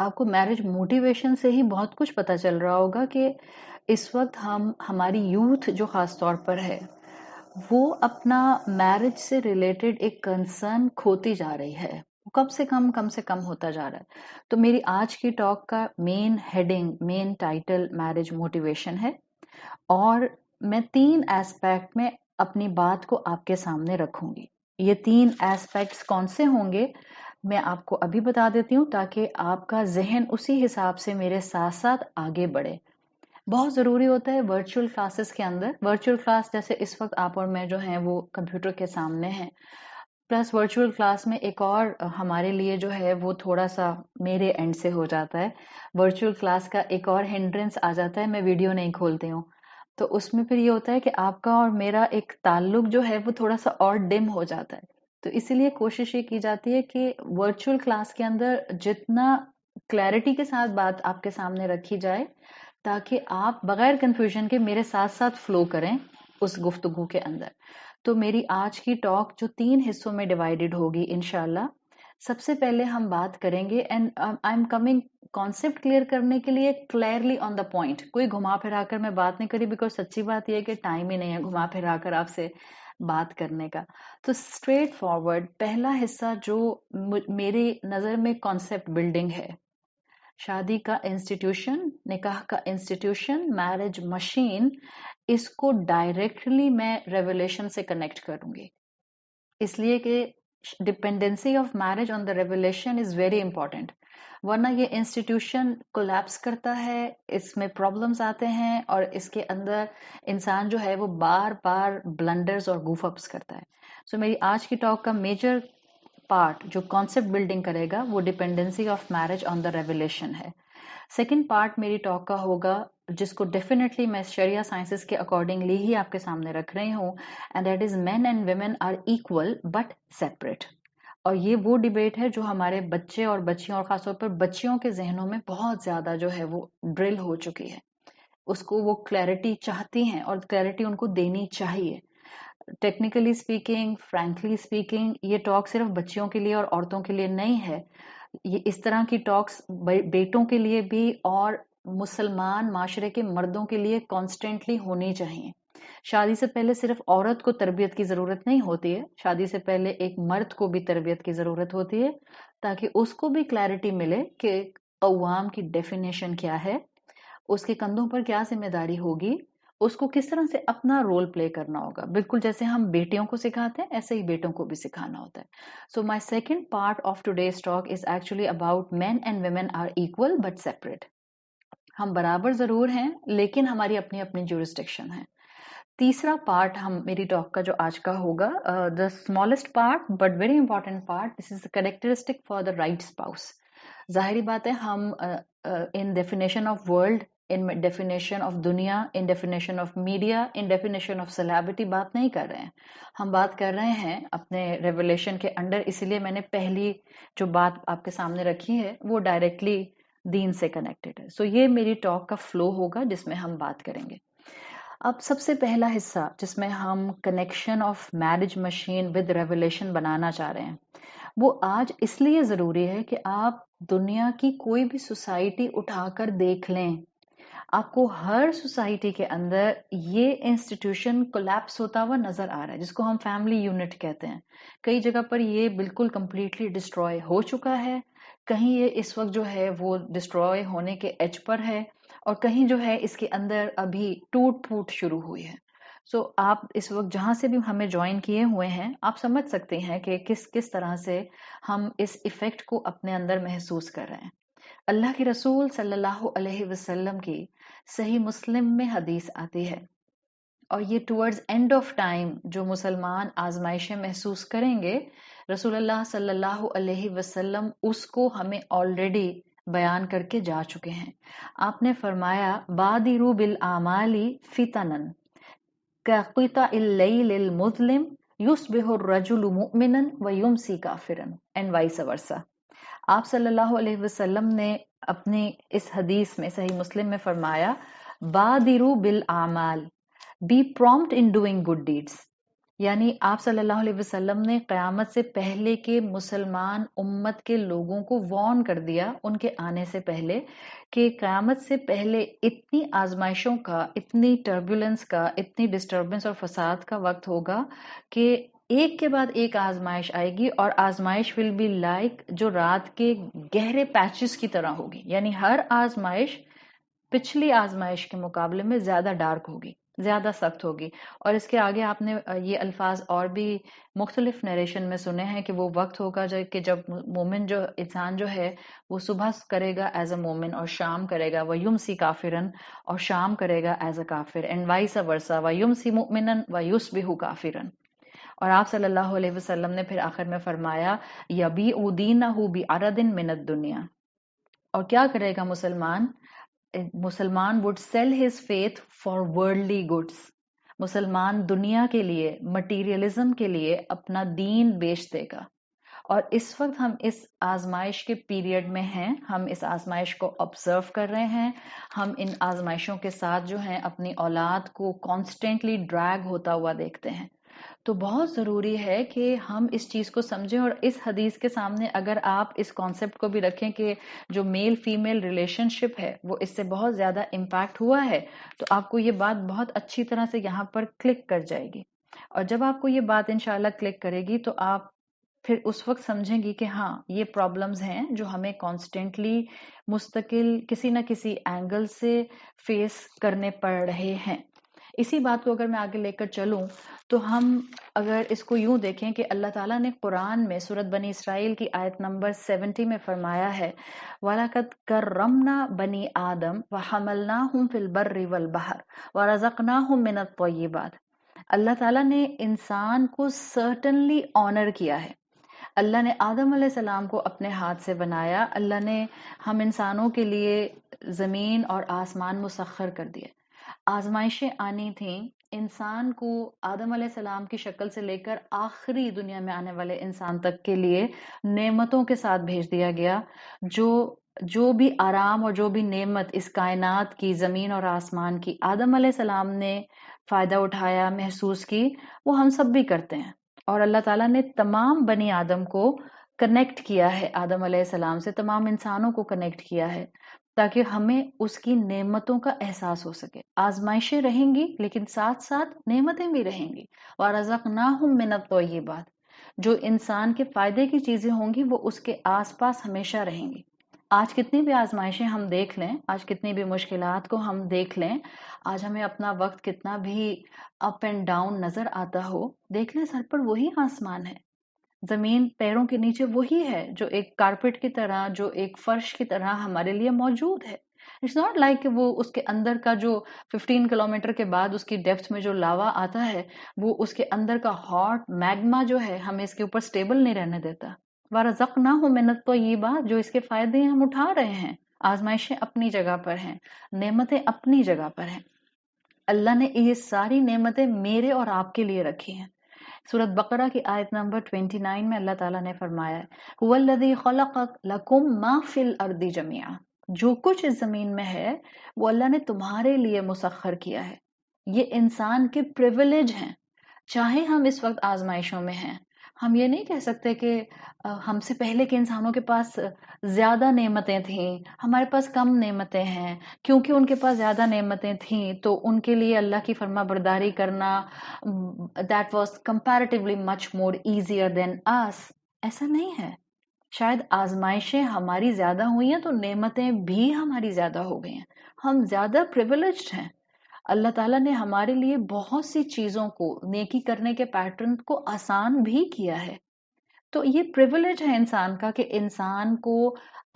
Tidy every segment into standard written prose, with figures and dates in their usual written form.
آپ کو marriage motivation سے ہی بہت کچھ پتا چل رہا ہوگا کہ اس وقت ہماری یوتھ جو خاص طور پر ہے وہ اپنا میرج سے ریلیٹڈ ایک کنسرن کھوتی جا رہی ہے، وہ کم سے کم ہوتا جا رہا ہے۔ تو میری آج کی ٹاک کا مین ہیڈنگ، مین ٹائٹل میرج موٹیویشن ہے، اور میں 3 ایسپیکٹ میں اپنی بات کو آپ کے سامنے رکھوں گی۔ یہ 3 ایسپیکٹس کون سے ہوں گے میں آپ کو ابھی بتا دیتی ہوں، تاکہ آپ کا ذہن اسی حساب سے میرے ساتھ ساتھ آگے بڑھے۔ بہت ضروری ہوتا ہے ورچوئل کلاسز کے اندر، ورچوئل کلاس جیسے اس وقت آپ اور میں جو ہیں وہ کمپیوٹر کے سامنے ہیں، پلس ورچوئل کلاس میں ایک اور ہمارے لیے جو ہے وہ تھوڑا سا میرے اینڈ سے ہو جاتا ہے، ورچوئل کلاس کا ایک اور ہنڈرنس آ جاتا ہے، میں ویڈیو نہیں کھولتی ہوں، تو اس میں پھر یہ ہوتا ہے کہ آپ کا اور میرا ایک تعلق جو ہے وہ تھوڑا سا اور ڈم ہو جاتا ہے۔ تو اسی لیے کوشش یہ کی جاتی ہے کہ ورچوئل کلاس کے اندر جتنا کلیئرٹی کے ساتھ بات آپ کے سامنے رکھی جائے، تاکہ آپ بغیر کنفیوژن کے میرے ساتھ ساتھ فلو کریں اس گفتگو کے اندر۔ تو میری آج کی ٹاک جو 3 حصوں میں ڈیوائیڈڈ ہوگی انشاءاللہ۔ سب سے پہلے ہم بات کریں گے، and I am coming concept clear کرنے کے لیے کلیئرلی آن دا پوائنٹ، کوئی گھما پھرا کر میں بات نہیں کری، بیکاز سچی بات یہ ہے کہ ٹائم ہی نہیں ہے گھما پھرا کر آپ سے بات کرنے کا۔ تو اسٹریٹ فارورڈ پہلا حصہ جو میری نظر میں کانسیپٹ بلڈنگ ہے، شادی کا انسٹیٹیوشن، نکاح کا انسٹیٹیوشن، میرج مشین، اس کو ڈائریکٹلی میں ریولیشن سے کنیکٹ کروں گی، اس لیے کہ dependency of marriage on the revelation is very important, ورنہ یہ انسٹیٹیوشن کولیپس کرتا ہے، اس میں پرابلمز آتے ہیں، اور اس کے اندر انسان جو ہے وہ بار بار بلنڈرز اور گوف اپس کرتا ہے۔ سو میری آج کی ٹاک کا میجر پارٹ جو کانسیپٹ بلڈنگ کرے گا وہ dependency of marriage on the revelation ہے۔ سیکنڈ پارٹ میری ٹاک کا ہوگا جس کو ڈیفینیٹلی میں شریعہ سائنسز کے اکارڈنگلی ہی آپ کے سامنے رکھ رہی ہوں، and that is men and women are equal but separate. اور یہ وہ ڈیبیٹ ہے جو ہمارے بچے اور بچیوں، اور خاص طور پر بچیوں کے ذہنوں میں بہت زیادہ جو ہے وہ ڈرل ہو چکی ہے، اس کو وہ کلیئرٹی چاہتی ہیں اور کلیئرٹی ان کو دینی چاہیے۔ ٹیکنیکلی اسپیکنگ، فرینکلی اسپیکنگ، یہ ٹاک صرف بچیوں کے لیے اور عورتوں کے لیے نہیں ہے، یہ اس طرح کی ٹاکس بیٹوں کے لیے بھی اور مسلمان معاشرے کے مردوں کے لیے کانسٹنٹلی ہونی چاہیے۔ شادی سے پہلے صرف عورت کو تربیت کی ضرورت نہیں ہوتی ہے، شادی سے پہلے ایک مرد کو بھی تربیت کی ضرورت ہوتی ہے، تاکہ اس کو بھی کلیئرٹی ملے کہ قوام کی ڈیفینیشن کیا ہے، اس کے کندھوں پر کیا ذمہ داری ہوگی، اس کو کس طرح سے اپنا رول پلے کرنا ہوگا، بالکل جیسے ہم بیٹیوں کو سکھاتے ہیں ایسے ہی بیٹوں کو بھی سکھانا ہوتا ہے۔ So my second part of today's talk is actually about men and women are equal but separate. ہم برابر ضرور ہیں لیکن ہماری اپنی اپنی جورسڈکشن ہے۔ تیسرا پارٹ میری ٹاک کا جو آج کا ہوگا، the smallest part but very important part, this is characteristic for the right spouse. ظاہری بات ہے ہم in definition of world, in definition of دنیا، in definition of media, in definition of celebrity بات نہیں کر رہے ہیں، ہم بات کر رہے ہیں اپنے ریولیشن کے انڈر، اسی لیے میں نے پہلی جو بات آپ کے سامنے رکھی ہے وہ ڈائریکٹلی دین سے کنیکٹڈ ہے۔ سو یہ میری ٹاک کا فلو ہوگا جس میں ہم بات کریں گے۔ اب سب سے پہلا حصہ جس میں ہم connection of marriage machine with revelation بنانا چاہ رہے ہیں، وہ آج اس لیے ضروری ہے کہ آپ دنیا کی کوئی بھی سوسائٹی اٹھا کر دیکھ لیں، آپ کو ہر سوسائٹی کے اندر یہ انسٹیٹیوشن کولیپس ہوتا ہوا نظر آ رہا ہے، جس کو ہم فیملی یونٹ کہتے ہیں۔ کئی جگہ پر یہ بالکل کمپلیٹلی ڈسٹروائے ہو چکا ہے، کہیں یہ اس وقت جو ہے وہ ڈسٹروائے ہونے کے ایج پر ہے، اور کہیں جو ہے اس کے اندر ابھی ٹوٹ پھوٹ شروع ہوئی ہے۔ سو آپ اس وقت جہاں سے بھی ہمیں جوائن کیے ہوئے ہیں، آپ سمجھ سکتے ہیں کہ کس طرح سے ہم اس ایفیکٹ کو اپنے اندر محسوس کر رہے ہیں۔ اللہ کے رسول صلی اللہ علیہ وسلم کی صحیح مسلم میں حدیث آتی ہے، اور یہ ٹورڈز اینڈ آف ٹائم جو مسلمان آزمائشیں محسوس کریں گے، رسول اللہ صلی اللہ علیہ وسلم اس کو ہمیں آلریڈی بیان کر کے جا چکے ہیں۔ آپ نے فرمایا بادروا بالاعمال فتنا کقطع اللیل المظلم یصبح الرجل مؤمنا ویمسی کافرا اینڈ وائس ورسا۔ آپ صلی اللہ علیہ وسلم نے اپنی اس حدیث میں صحیح مسلم میں فرمایا بادروا بالاعمال، be prompt in doing good deeds. یعنی آپ صلی اللہ علیہ وسلم نے قیامت سے پہلے کے مسلمان امت کے لوگوں کو وارن کر دیا ان کے آنے سے پہلے کہ قیامت سے پہلے اتنی آزمائشوں کا، اتنی ٹربولنس کا، اتنی ڈسٹربنس اور فساد کا وقت ہوگا کہ ایک کے بعد ایک آزمائش آئے گی، اور آزمائش ول بی لائک جو رات کے گہرے پیچز کی طرح ہوگی. یعنی ہر آزمائش پچھلی آزمائش کے مقابلے میں زیادہ ڈارک ہوگی، زیادہ سخت ہوگی. اور اس کے آگے آپ نے یہ الفاظ اور بھی مختلف نیریشن میں سنے ہیں کہ وہ وقت ہوگا کہ جب مومن جو انسان جو ہے وہ صبح کرے گا ایز اے مومن اور شام کرے گا وَيُمْسِي كَافِرًا، اور شام کرے گا ایز اے کافر، اینڈ وائس ورسا وَيُمْسِي مُؤْمِنًا وَيُصْبِحُ كَافِرًا. اور آپ صلی اللہ علیہ وسلم نے پھر آخر میں فرمایا يَبِيعُ دِينَهُ بِعَرَضٍ مِّنَ الدُّنْيَا. اور کیا کرے گا مسلمان would sell his faith for worldly goods. مسلمان دنیا کے لیے، مٹیریلزم کے لیے اپنا دین بیچ دے گا. اور اس وقت ہم اس آزمائش کے پیریڈ میں ہیں، ہم اس آزمائش کو آبزرو کر رہے ہیں، ہم ان آزمائشوں کے ساتھ جو ہیں اپنی اولاد کو کانسٹینٹلی ڈریگ ہوتا ہوا دیکھتے ہیں. تو بہت ضروری ہے کہ ہم اس چیز کو سمجھیں، اور اس حدیث کے سامنے اگر آپ اس کانسیپٹ کو بھی رکھیں کہ جو میل فیمیل ریلیشن شپ ہے وہ اس سے بہت زیادہ امپیکٹ ہوا ہے، تو آپ کو یہ بات بہت اچھی طرح سے یہاں پر کلک کر جائے گی. اور جب آپ کو یہ بات انشاءاللہ کلک کرے گی تو آپ پھر اس وقت سمجھیں گی کہ ہاں یہ پرابلمز ہیں جو ہمیں کانسٹینٹلی مستقل کسی نہ کسی اینگل سے فیس کرنے پڑ رہے ہیں. اسی بات کو اگر میں آگے لے کر چلوں تو ہم اگر اس کو یوں دیکھیں کہ اللہ تعالیٰ نے قرآن میں سورت بنی اسرائیل کی آیت نمبر 70 میں فرمایا ہے وَلَقَدْ كَرَّمْنَا بَنِي آدَمَ وَحَمَلْنَاهُمْ فِي الْبَرِّ وَالْبَحْرِ وَرَزَقْنَاهُمْ مِنَ الطَّيِّبَاتِ. اللہ تعالیٰ نے انسان کو سرٹنلی آنر کیا ہے. اللہ نے آدم علیہ السلام کو اپنے ہاتھ سے بنایا، اللہ نے ہم انسانوں کے لیے زمین اور آسمان مسخر کر دیے. آزمائشیں آنی تھیں انسان کو آدم علیہ السلام کی شکل سے لے کر آخری دنیا میں آنے والے انسان تک کے لیے نعمتوں کے ساتھ بھیج دیا گیا. جو بھی آرام اور جو بھی نعمت اس کائنات کی، زمین اور آسمان کی آدم علیہ السلام نے فائدہ اٹھایا، محسوس کی، وہ ہم سب بھی کرتے ہیں. اور اللہ تعالیٰ نے تمام بنی آدم کو کنیکٹ کیا ہے، آدم علیہ السلام سے تمام انسانوں کو کنیکٹ کیا ہے تاکہ ہمیں اس کی نعمتوں کا احساس ہو سکے. آزمائشیں رہیں گی لیکن ساتھ ساتھ نعمتیں بھی رہیں گی. وَرَزَقْنَاهُمْ مِنَ الطَّيِّبَاتِ. جو انسان کے فائدے کی چیزیں ہوں گی وہ اس کے آس پاس ہمیشہ رہیں گی. آج کتنی بھی آزمائشیں ہم دیکھ لیں، آج کتنی بھی مشکلات کو ہم دیکھ لیں، آج ہمیں اپنا وقت کتنا بھی اپ اینڈ ڈاؤن نظر آتا ہو، دیکھ لیں سر پر وہی آسمان ہے، زمین پیروں کے نیچے وہی ہے جو ایک کارپٹ کی طرح، جو ایک فرش کی طرح ہمارے لیے موجود ہے. اٹس ناٹ لائک کہ وہ اس کے اندر کا جو 15 کلومیٹر کے بعد اس کی ڈیپتھ میں جو لاوا آتا ہے وہ اس کے اندر کا ہاٹ میگما جو ہے ہمیں اس کے اوپر سٹیبل نہیں رہنے دیتا. وَرَزَقْنَاهُمْ مِنَ الطَّيِّبَاتِ. جو اس کے فائدے ہم اٹھا رہے ہیں، آزمائشیں اپنی جگہ پر ہیں، نعمتیں اپنی جگہ پر ہیں. اللہ نے یہ ساری نعمتیں میرے اور آپ کے لیے رکھی ہیں. سورت بقرہ کی آیت نمبر 29 میں اللہ تعالیٰ نے فرمایا ہے هُوَ الَّذِي خَلَقَ لَكُم مَا فِي الْأَرْضِ جَمِيعًا. جو کچھ اس زمین میں ہے وہ اللہ نے تمہارے لیے مسخر کیا ہے. یہ انسان کے پریویلیج ہیں. چاہے ہم اس وقت آزمائشوں میں ہیں، ہم یہ نہیں کہہ سکتے کہ ہم سے پہلے کے انسانوں کے پاس زیادہ نعمتیں تھیں، ہمارے پاس کم نعمتیں ہیں. کیونکہ ان کے پاس زیادہ نعمتیں تھیں تو ان کے لیے اللہ کی فرما برداری کرنا that was comparatively much more easier than us. ایسا نہیں ہے. شاید آزمائشیں ہماری زیادہ ہوئی ہیں تو نعمتیں بھی ہماری زیادہ ہو گئی ہیں، ہم زیادہ پریویلیجڈ ہیں. اللہ تعالیٰ نے ہمارے لیے بہت سی چیزوں کو، نیکی کرنے کے پیٹرن کو آسان بھی کیا ہے. تو یہ پریویلیج ہے انسان کا کہ انسان کو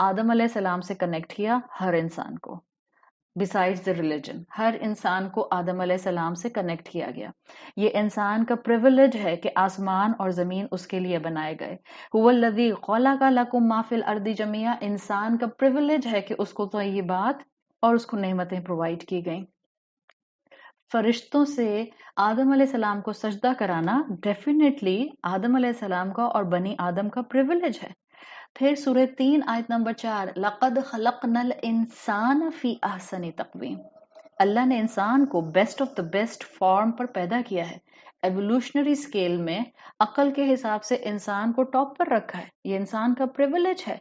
آدم علیہ السلام سے کنیکٹ کیا، ہر انسان کو besides the religion، ہر انسان کو آدم علیہ السلام سے کنیکٹ کیا گیا. یہ انسان کا پریویلیج ہے کہ آسمان اور زمین اس کے لیے بنائے گئے. هُوَ الَّذِي خَلَقَ لَكُم مَا فِي الْأَرْضِ جَمِيعًا. انسان کا پریویلیج ہے کہ اس کو طیبات اور اس کو نعمتیں پرووائڈ کی گئیں. فرشتوں سے آدم علیہ السلام کو سجدہ کرانا ڈیفینیٹلی آدم علیہ السلام کا اور بنی آدم کا پریویلیج ہے. پھر سورہ 3 آیت نمبر 4 لَقَدْ خَلَقْنَا الْإِنسَانَ فِي أَحْسَنِ تَقْوِيمٍ. اللہ نے انسان کو best of the best form پر پیدا کیا ہے. ایوولوشنری سکیل میں عقل کے حساب سے انسان کو ٹاپ پر رکھا ہے، یہ انسان کا پریویلیج ہے.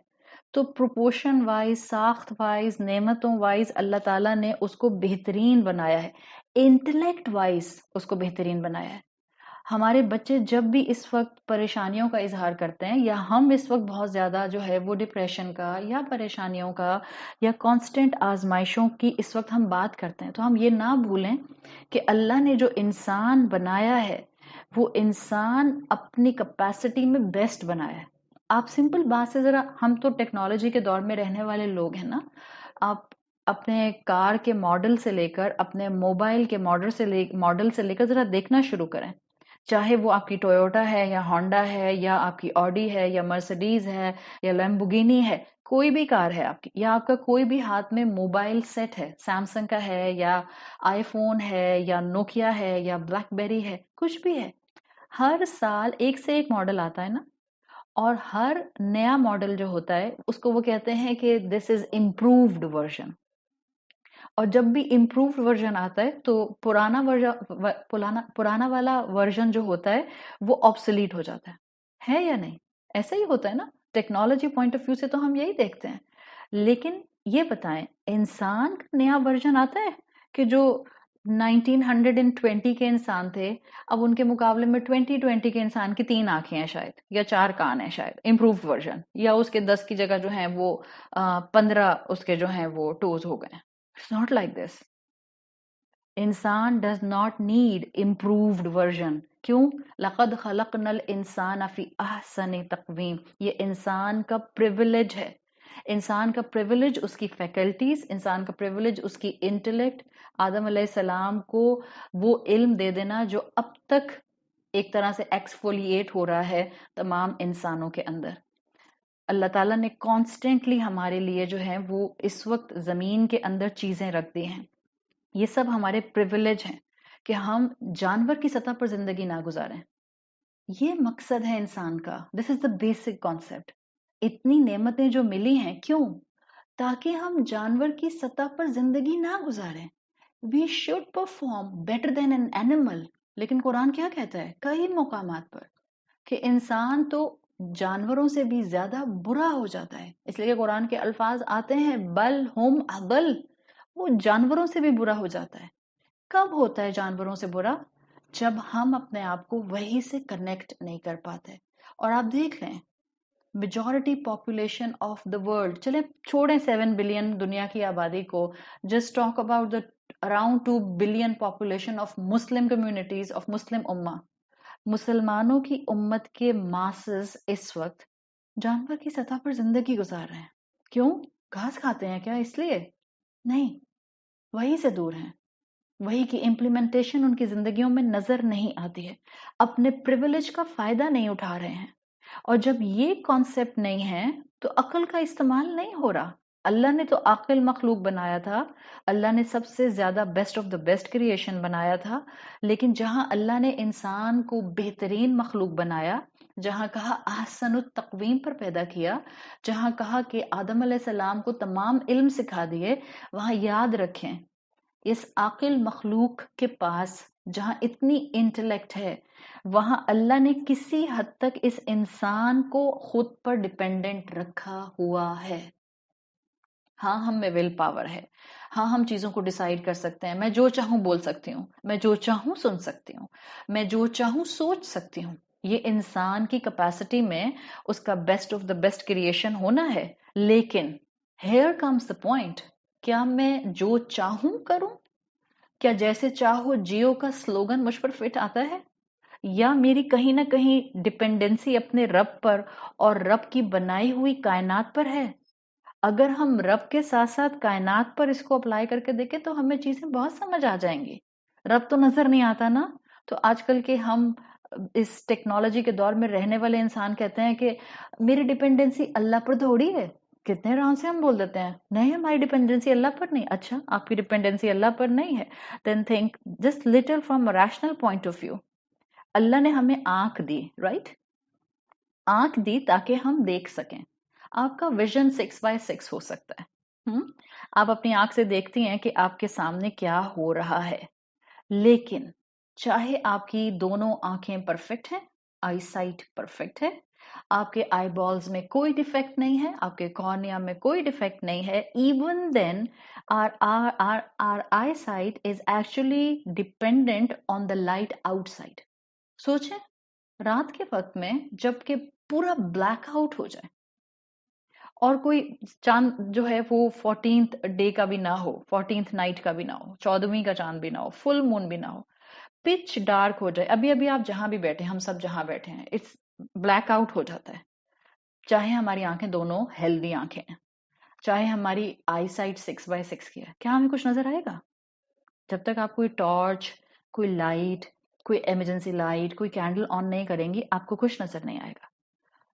تو پروپورشن وائز، ساخت وائز، نعمتوں وائز اللہ تعالیٰ نے اس کو بہترین بنایا ہے، انٹلیکٹ وائز اس کو بہترین بنایا ہے. ہمارے بچے جب بھی اس وقت پریشانیوں کا اظہار کرتے ہیں، یا ہم اس وقت بہت زیادہ جو ہے وہ ڈپریشن کا یا پریشانیوں کا یا کانسٹنٹ آزمائشوں کی اس وقت ہم بات کرتے ہیں، تو ہم یہ نہ بھولیں کہ اللہ نے جو انسان بنایا ہے وہ انسان اپنی کیپیسٹی میں بیسٹ بنایا ہے. آپ سمپل بات سے ذرا، ہم تو ٹیکنالوجی کے دور میں رہنے والے لوگ ہیں نا، آپ اپنے کار کے ماڈل سے لے کر اپنے موبائل کے ماڈل سے لے کر ذرا دیکھنا شروع کریں. چاہے وہ آپ کی ٹویوٹا ہے یا ہونڈا ہے یا آپ کی آڈی ہے یا مرسڈیز ہے یا لیمبورگینی ہے، کوئی بھی کار ہے آپ کی، یا آپ کا کوئی بھی ہاتھ میں موبائل سیٹ ہے، سیمسنگ کا ہے یا آئی فون ہے یا نوکیا ہے یا بلیک بیری ہے، کچھ بھی ہے، ہر سال ایک سے ایک ماڈل آتا ہے نا. اور ہر نیا ماڈل جو ہوتا ہے اس کو وہ کہتے ہیں کہ دس از امپرووڈ ورژن. اور جب بھی امپرووڈ ورژن آتا ہے تو پرانا والا ورژن جو ہوتا ہے وہ آبسلیٹ ہو جاتا ہے یا نہیں؟ ایسا ہی ہوتا ہے نا، ٹیکنالوجی پوائنٹ آف ویو سے تو ہم یہی دیکھتے ہیں. لیکن یہ بتائیں، انسان کا نیا ورژن آتا ہے کہ جو 1920 کے انسان تھے، اب ان کے مقابلے میں 2020 کے انسان کی 3 آنکھیں ہیں شاید، یا 4 کان ہیں شاید، امپرووڈ ورژن، یا اس کے 10 کی جگہ جو ہیں وہ 15 اس کے جو ہیں وہ ٹوز ہو گئے. It's not like this. انسان does not need improved version. کیوں؟ لَقَدْ خَلَقْنَا الْإِنسَانَ فِي أَحْسَنِ تَقْوِيمٍ. یہ انسان کا پریویلیج ہے. انسان کا پریویلیج اس کی فیکلٹیز، انسان کا پریویلیج اس کی انٹلیکٹ. آدم علیہ السلام کو وہ علم دے دینا جو اب تک ایک طرح سے ایکسفولیٹ ہو رہا ہے تمام انسانوں کے اندر. اللہ تعالیٰ نے کانسٹنٹلی ہمارے لیے جو ہے وہ اس وقت زمین کے اندر چیزیں رکھ دی ہیں. یہ سب ہمارے پریویلیج ہیں کہ ہم جانور کی سطح پر زندگی نہ گزاریں. یہ مقصد ہے انسان کا. دس از دا بیسک کانسیپٹ. اتنی نعمتیں جو ملی ہیں، کیوں؟ تاکہ ہم جانور کی سطح پر زندگی نہ گزاریں. We should perform better than an animal. لیکن قرآن کیا کہتا ہے کئی مقامات پر کہ انسان تو جانوروں سے بھی زیادہ برا ہو جاتا ہے. اس لیے قرآن کے الفاظ آتے ہیں بل ہم اضل، وہ جانوروں سے بھی برا ہو جاتا ہے. کب ہوتا ہے جانوروں سے برا؟ جب ہم اپنے آپ کو وہی سے کنیکٹ نہیں کر پاتے. اور آپ دیکھ لیں majority population of the world, چلے چھوڑیں 7 بلین دنیا کی آبادی کو، just talk about the around 2 billion population of Muslim communities, of Muslim امہ. مسلمانوں کی امت کے ماسز اس وقت جانور کی سطح پر زندگی گزار رہے ہیں. کیوں؟ گھاس کھاتے ہیں کیا اس لیے؟ نہیں، وہی سے دور ہیں. وہی کی امپلیمنٹیشن ان کی زندگیوں میں نظر نہیں آتی ہے. اپنے پریویلیج کا فائدہ نہیں اٹھا رہے ہیں. اور جب یہ کانسیپٹ نہیں ہے تو عقل کا استعمال نہیں ہو رہا. اللہ نے تو عاقل مخلوق بنایا تھا، اللہ نے سب سے زیادہ best of the best creation بنایا تھا. لیکن جہاں اللہ نے انسان کو بہترین مخلوق بنایا، جہاں کہا احسن التقویم پر پیدا کیا، جہاں کہا کہ آدم علیہ السلام کو تمام علم سکھا دیے، وہاں یاد رکھیں اس عاقل مخلوق کے پاس جہاں اتنی انٹلیکٹ ہے، وہاں اللہ نے کسی حد تک اس انسان کو خود پر ڈیپینڈنٹ رکھا ہوا ہے. ہاں ہم میں ول پاور ہے، ہاں ہم چیزوں کو ڈیسائیڈ کر سکتے ہیں. میں جو چاہوں بول سکتی ہوں، میں جو چاہوں سن سکتی ہوں، میں جو چاہوں سوچ سکتی ہوں. یہ انسان کی کیپیسٹی میں اس کا best of the best creation ہونا ہے. لیکن ہیئر کمز دا پوائنٹ، کیا میں جو چاہوں کروں؟ کیا جیسے چاہو جیو کا سلوگن مجھ پر فٹ آتا ہے؟ یا میری کہیں نہ کہیں ڈپینڈنسی اپنے رب پر اور رب کی بنائی ہوئی کائنات پر ہے؟ اگر ہم رب کے ساتھ ساتھ کائنات پر اس کو اپلائی کر کے دیکھیں تو ہمیں چیزیں بہت سمجھ آ جائیں گی. رب تو نظر نہیں آتا نا. تو آج کل کے ہم اس ٹیکنالوجی کے دور میں رہنے والے انسان کہتے ہیں کہ میری ڈپینڈنسی اللہ پر تھوڑی ہے. کتنے آرام سے ہم بول دیتے ہیں نہیں ہماری ڈپینڈنسی اللہ پر نہیں. اچھا آپ کی ڈپینڈنسی اللہ پر نہیں ہے، then think just little from rational point of view. اللہ نے ہمیں آنکھ دی، رائٹ؟ آنکھ دی تاکہ ہم دیکھ سکیں. آپ کا ویژن 6x6 ہو سکتا ہے. آپ اپنی آنکھ سے دیکھتی ہیں کہ آپ کے سامنے کیا ہو رہا ہے، لیکن چاہے آپ کی دونوں آنکھیں پرفیکٹ ہیں، آئی سائٹ پرفیکٹ ہے، آپ کے آئی بالز میں کوئی ڈیفیکٹ نہیں ہے، آپ کے کارنیا میں کوئی ڈیفیکٹ نہیں ہے، even then our eyesight is actually dependent on the light outside. سوچیں رات کے وقت میں جب کہ پورا بلیک آؤٹ ہو جائے اور کوئی چاند جو ہے وہ 14th ڈے کا بھی نہ ہو، 14th نائٹ کا بھی نہ ہو، 14ویں کا چاند بھی نہ ہو، فل مون بھی نہ ہو، پچ ڈارک ہو جائے، ابھی آپ جہاں بھی بیٹھے، ہم سب جہاں بیٹھے ہیں، اٹس بلیک آؤٹ ہو جاتا ہے، چاہے ہماری آنکھیں دونوں ہیلدی آنکھیں ہیں، چاہے ہماری آئی سائٹ 6x6 کی ہے، کیا ہمیں کچھ نظر آئے گا؟ جب تک آپ کوئی ٹارچ، کوئی لائٹ، کوئی ایمرجنسی لائٹ، کوئی کینڈل آن نہیں کریں گی، آپ کو کچھ نظر نہیں آئے گا.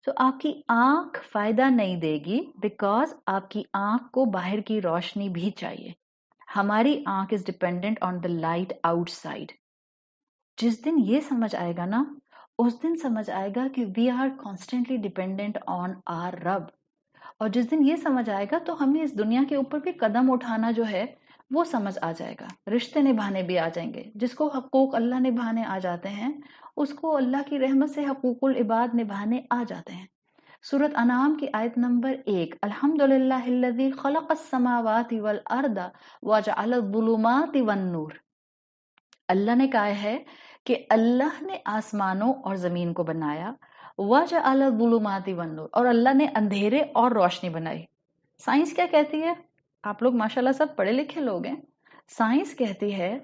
تو آپ کی آنکھ فائدہ نہیں دے گی بیکاز آپ کی آنکھ کو باہر کی روشنی بھی چاہیے. ہماری آنکھ is dependent on the light out side. جس دن یہ سمجھ آئے گا نا، اس دن سمجھ آئے گا کہ we are constantly dependent on our رب. اور جس دن یہ سمجھ آئے گا تو ہمیں اس دنیا کے اوپر بھی قدم اٹھانا جو ہے وہ سمجھ آ جائے گا، رشتے نبھانے بھی آ جائیں گے. جس کو حقوق اللہ نبھانے آ جاتے ہیں اس کو اللہ کی رحمت سے حقوق العباد نبھانے آ جاتے ہیں. سورۃ انعام کی آیت نمبر 1، الحمدللہ الذی خلق السماوات والارض وجعل الظلمات والنور. اللہ نے کہا ہے کہ اللہ نے آسمانوں اور زمین کو بنایا، وجعل الظلمات والنور، اور اللہ نے اندھیرے اور روشنی بنائی. سائنس کیا کہتی ہے؟ آپ لوگ ماشاءاللہ سب پڑھے لکھے لوگ ہیں. سائنس کہتی ہے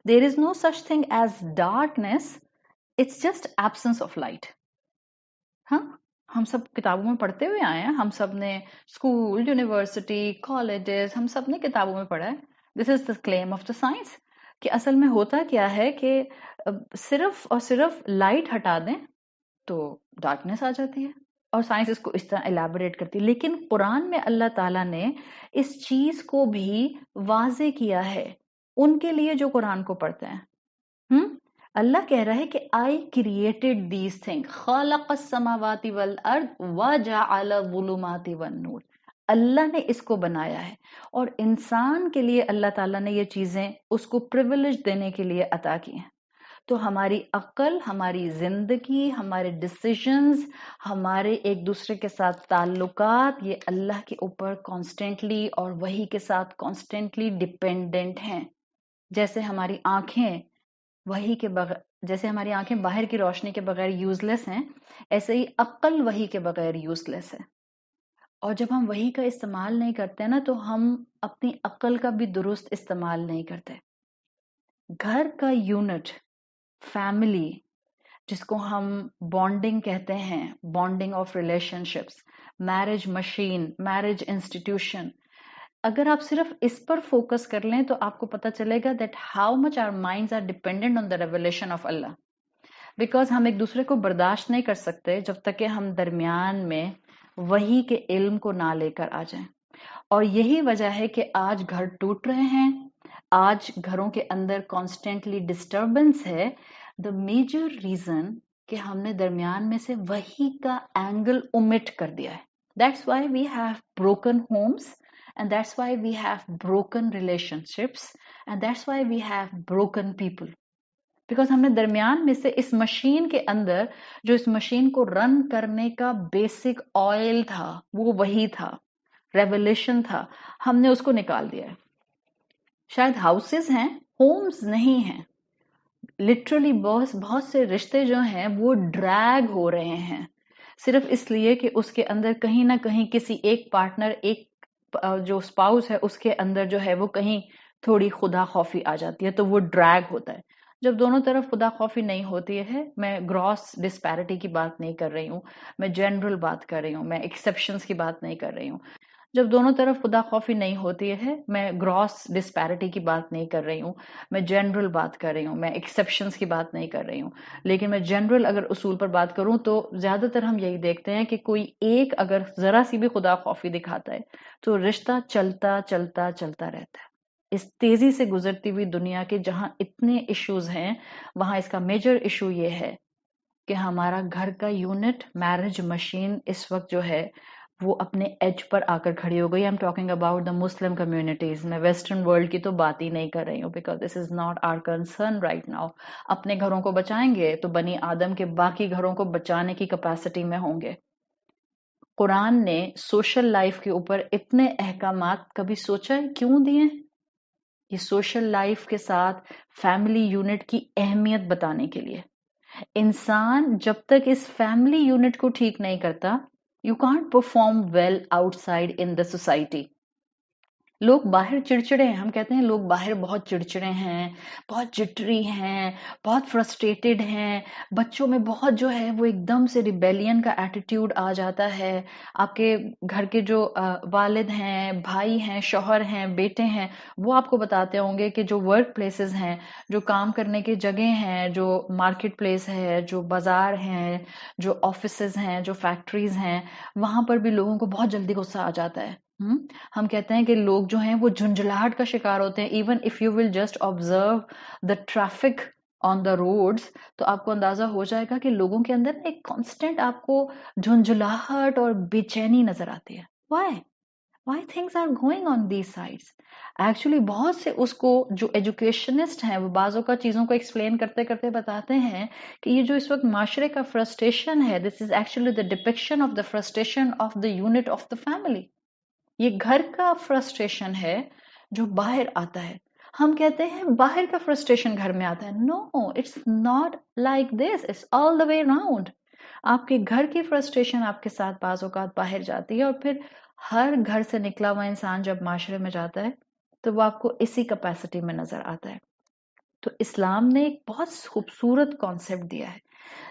there is no such thing as darkness, it's just absence of light. ہاں ہم سب کتابوں میں پڑھتے ہوئے آئے ہیں، ہم سب نے اسکول، یونیورسٹی، کالجز، ہم سب نے کتابوں میں پڑھا ہے. This is the claim of the science کہ اصل میں ہوتا کیا ہے کہ صرف اور صرف لائٹ ہٹا دیں تو ڈارکنیس آ جاتی ہے. اور سائنس اس کو اس طرح الیبوریٹ کرتی ہے. لیکن قرآن میں اللہ تعالیٰ نے اس چیز کو بھی واضح کیا ہے ان کے لیے جو قرآن کو پڑھتے ہیں. اللہ کہہ رہا ہے کہ I created these things، خالق السماوات والارض وجعل الظلمات والنور. اللہ نے اس کو بنایا ہے اور انسان کے لیے اللہ تعالیٰ نے یہ چیزیں اس کو پریویلیج دینے کے لیے عطا کی ہیں. تو ہماری عقل، ہماری زندگی، ہمارے ڈیسیژنز، ہمارے ایک دوسرے کے ساتھ تعلقات، یہ اللہ کے اوپر کانسٹینٹلی اور وحی کے ساتھ کانسٹینٹلی ڈیپینڈنٹ ہیں. جیسے ہماری آنکھیں وحی کے بغیر، جیسے ہماری آنکھیں باہر کی روشنی کے بغیر یوز لیس ہیں، ایسے ہی عقل وحی کے بغیر یوز لیس ہے. اور جب ہم وحی کا استعمال نہیں کرتے نا تو ہم اپنی عقل کا بھی درست استعمال نہیں کرتے. گھر کا یونٹ، فیملی، جس کو ہم بانڈنگ کہتے ہیں، bonding of relation ships, marriage machine, marriage institution, اگر آپ صرف اس پر فوکس کر لیں تو آپ کو پتا چلے گا that how much our minds are dependent on the revelation of Allah. Because ہم ایک دوسرے کو برداشت نہیں کر سکتے جب تک کہ ہم درمیان میں وحی کے علم کو نہ لے کر آ جائیں. اور یہی وجہ ہے کہ آج گھر ٹوٹ رہے ہیں، آج گھروں کے اندر کانسٹینٹلی ڈسٹربنس ہے. دا میجر ریزن کہ ہم نے درمیان میں سے وحی کا اینگل omit کر دیا ہے. That's why we have broken homes. And that's why we have broken relationships. And that's why we have broken people. Because ہم نے درمیان میں سے اس مشین کے اندر جو اس مشین کو رن کرنے کا بیسک آئل تھا، وہ وہی تھا، ریولیشن تھا، ہم نے اس کو نکال دیا ہے. شاید ہاؤسز ہیں، ہومز نہیں ہیں. لٹرلی بہت سے رشتے جو ہیں وہ ڈریگ ہو رہے ہیں صرف اس لیے کہ اس کے اندر کہیں نہ کہیں کسی ایک پارٹنر، ایک جو اسپاؤس ہے اس کے اندر جو ہے وہ کہیں تھوڑی خدا خوفی آ جاتی ہے تو وہ ڈریگ ہوتا ہے. جب دونوں طرف خدا خوفی نہیں ہوتی ہے، میں گراس ڈسپیرٹی کی بات نہیں کر رہی ہوں، میں جنرل بات کر رہی ہوں، میں ایکسیپشنز کی بات نہیں کر رہی ہوں. جب دونوں طرف خدا خوفی نہیں ہوتی ہے، میں گراس ڈسپیرٹی کی بات نہیں کر رہی ہوں، میں جنرل بات کر رہی ہوں، میں ایکسیپشنز کی بات نہیں کر رہی ہوں. لیکن میں جنرل اگر اصول پر بات کروں تو زیادہ تر ہم یہی دیکھتے ہیں کہ کوئی ایک اگر ذرا سی بھی خدا خوفی دکھاتا ہے تو رشتہ چلتا چلتا چلتا رہتا ہے. اس تیزی سے گزرتی ہوئی دنیا کے جہاں اتنے ایشوز ہیں وہاں اس کا میجر ایشو یہ ہے کہ ہمارا گھر کا یونٹ، میرج مشین اس وقت جو ہے وہ اپنے ایج پر آ کر کھڑی ہو گئی. I am talking about the Muslim communities. میں ویسٹرن ورلڈ کی تو بات ہی نہیں کر رہی ہوں because this is not our concern right now. اپنے گھروں کو بچائیں گے تو بنی آدم کے باقی گھروں کو بچانے کی کیپیسٹی میں ہوں گے. قرآن نے سوشل لائف کے اوپر اتنے احکامات کبھی سوچا ہے کیوں دیے؟ یہ سوشل لائف کے ساتھ فیملی یونٹ کی اہمیت بتانے کے لیے. انسان جب تک اس فیملی یونٹ کو ٹھیک نہیں کرتا you can't perform well outside in the society. لوگ باہر چڑچڑے ہیں. ہم کہتے ہیں لوگ باہر بہت چڑچڑے ہیں, بہت جٹری ہیں, بہت فرسٹریٹڈ ہیں. بچوں میں بہت جو ہے وہ ایک دم سے ریبیلین کا ایٹیٹیوڈ آ جاتا ہے. آپ کے گھر کے جو والد ہیں, بھائی ہیں, شوہر ہیں, بیٹے ہیں, وہ آپ کو بتاتے ہوں گے کہ جو ورک پلیسز ہیں, جو کام کرنے کی جگہ ہیں, جو مارکیٹ پلیس ہے, جو بازار ہیں, جو آفیسز ہیں, جو فیکٹریز ہیں, وہاں پر بھی لوگوں کو بہت جلدی غصہ آ جاتا ہے. ہم کہتے ہیں کہ لوگ جو ہیں وہ جھنجھلاہٹ کا شکار ہوتے ہیں. Even if you will just observe the traffic on the roads تو آپ کو اندازہ ہو جائے گا کہ لوگوں کے اندر ایک کانسٹنٹ آپ کو جھنجھلاہٹ اور بے چینی نظر آتی ہے. Why things are going on these sides. Actually بہت سے اس کو جو ایجوکیشنسٹ ہیں وہ بعضوں کا چیزوں کو ایکسپلین کرتے کرتے بتاتے ہیں کہ یہ جو اس وقت معاشرے کا فرسٹریشن ہے this is actually the depiction of the frustration of the unit of the family. یہ گھر کا فرسٹریشن ہے جو باہر آتا ہے. ہم کہتے ہیں باہر کا فرسٹریشن گھر میں آتا ہے. No, it's not like this, it's all the way round. آپ کے گھر کی فرسٹریشن آپ کے ساتھ بعض اوقات باہر جاتی ہے اور پھر ہر گھر سے نکلا ہوا انسان جب معاشرے میں جاتا ہے تو وہ آپ کو اسی کیپیسٹی میں نظر آتا ہے. تو اسلام نے ایک بہت خوبصورت کانسیپٹ دیا ہے.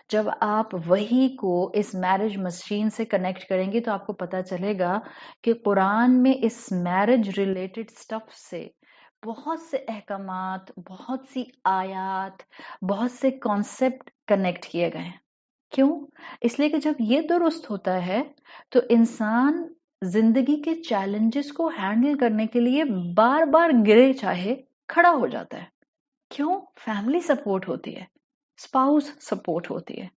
جب آپ وہی کو اس میرج مشین سے کنیکٹ کریں گے تو آپ کو پتا چلے گا کہ قرآن میں اس میرج ریلیٹڈ سٹف سے بہت سے احکامات, بہت سی آیات, بہت سے کانسیپٹ کنیکٹ کیے گئے ہیں. کیوں؟ اس لیے کہ جب یہ درست ہوتا ہے تو انسان زندگی کے چیلنجز کو ہینڈل کرنے کے لیے بار بار گرے چاہے کھڑا ہو جاتا ہے. کیوں؟ فیملی سپورٹ ہوتی ہے, اسپاؤس سپورٹ ہوتی ہے.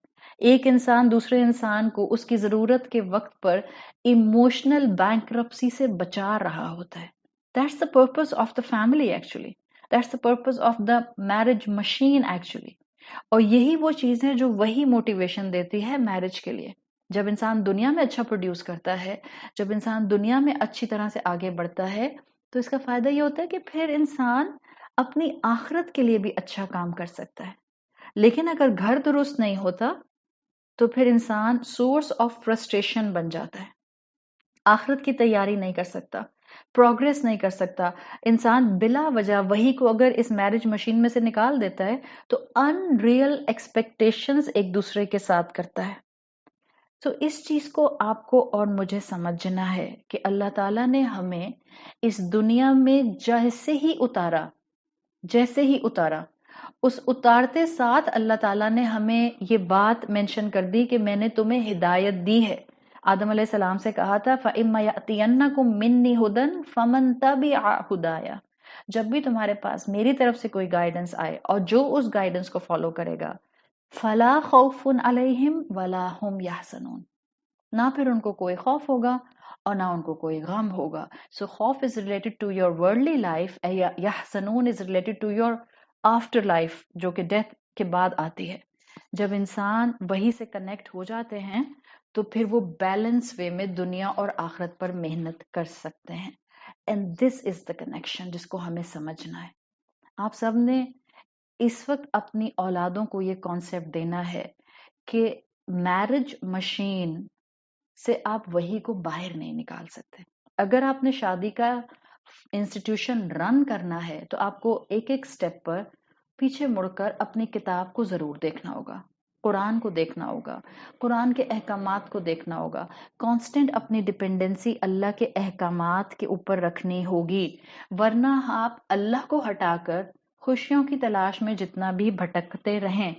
ایک انسان دوسرے انسان کو اس کی ضرورت کے وقت پر ایموشنل بینکرپسی سے بچا رہا ہوتا ہے. That's the purpose of the family actually. That's the purpose of the marriage machine actually. اور یہی وہ چیز ہے جو وہی موٹیویشن دیتی ہے میرج کے لیے. جب انسان دنیا میں اچھا پروڈیوس کرتا ہے, جب انسان دنیا میں اچھی طرح سے آگے بڑھتا ہے تو اس کا فائدہ یہ ہوتا ہے کہ پھر انسان اپنی آخرت کے لیے بھی اچھا کام کر سکتا ہے. لیکن اگر گھر درست نہیں ہوتا تو پھر انسان سورس آف فرسٹریشن بن جاتا ہے. آخرت کی تیاری نہیں کر سکتا, پروگریس نہیں کر سکتا. انسان بلا وجہ وہی کو اگر اس میرج مشین میں سے نکال دیتا ہے تو ان ریئل ایکسپیکٹیشنز ایک دوسرے کے ساتھ کرتا ہے. تو اس چیز کو آپ کو اور مجھے سمجھنا ہے کہ اللہ تعالیٰ نے ہمیں اس دنیا میں جیسے ہی اتارا اس اتارتے ساتھ اللہ تعالیٰ نے ہمیں یہ بات مینشن کر دی کہ میں نے تمہیں ہدایت دی ہے. آدم علیہ السلام سے کہا تھا فَإِمَّا يَأْتِيَنَّكُم مِّنِّي هُدًى فَمَن تَبِعَ هُدَايَ. جب بھی تمہارے پاس میری طرف سے کوئی گائیڈنس آئے اور جو اس گائیڈنس کو فالو کرے گا فَلَا خَوْفٌ عَلَيْهِمْ وَلَا هُمْ يَحْزَنُونَ. نہ پھر ان کو کوئی خوف ہوگا اور نہ ان کو کوئی غم ہوگا. So خوف is related to your worldly life, یحزنون is related to your after life جو کہ ڈیتھ کے بعد آتی ہے. جب انسان وہی سے کنیکٹ ہو جاتے ہیں تو پھر وہ بیلنس وے میں دنیا اور آخرت پر محنت کر سکتے ہیں. And this is the connection جس کو ہمیں سمجھنا ہے. آپ سب نے اس وقت اپنی اولادوں کو یہ کانسیپٹ دینا ہے کہ میرج مشین سے آپ وہی کو باہر نہیں نکال سکتے. اگر آپ نے شادی کا انسٹیٹیوشن رن کرنا ہے تو آپ کو ایک ایک سٹیپ پر پیچھے مڑ کر اپنی کتاب کو ضرور دیکھنا ہوگا, قرآن کو دیکھنا ہوگا, قرآن کے احکامات کو دیکھنا ہوگا. کانسٹنٹ اپنی ڈپینڈنسی اللہ کے احکامات کے اوپر رکھنی ہوگی, ورنہ آپ اللہ کو ہٹا کر خوشیوں کی تلاش میں جتنا بھی بھٹکتے رہیں.